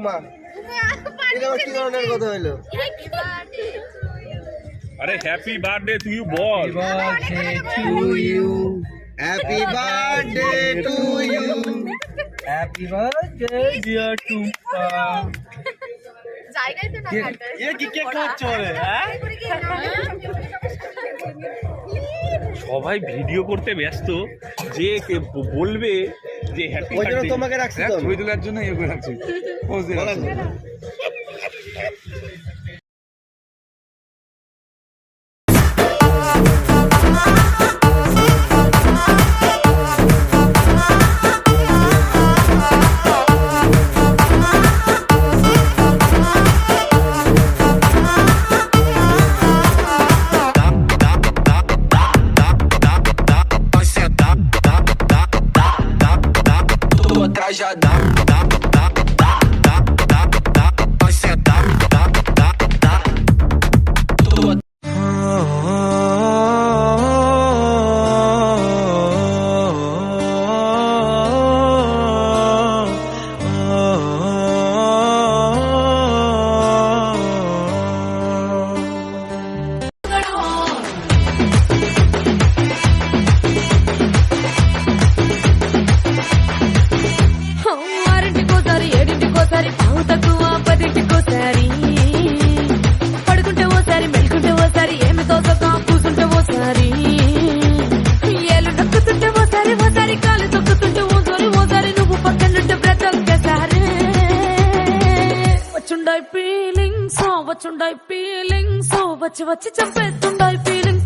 উমা এটা কি ধরনের কথা হইলো? আরে হ্যাপি বার্থডে টু ইউ বল। Happy birthday to you, happy birthday dear Tumpa. জায়গায় তো না কাটে এ কি কেক খাচ্ছো রে? হ্যাঁ সবাই ভিডিও করতে ব্যস্ত, যে বলবে যে হ্যাপি ওই জন্য বার্থডে তোমাকে রাখছি তো ছবি তোলার জন্য ইয়ে করে রাখছি, পোজ দিয়ে রাখছি। Já dá, vai sentar, feeling so, వచ్చి చంపేస్తుండాయి ఫీలింగ్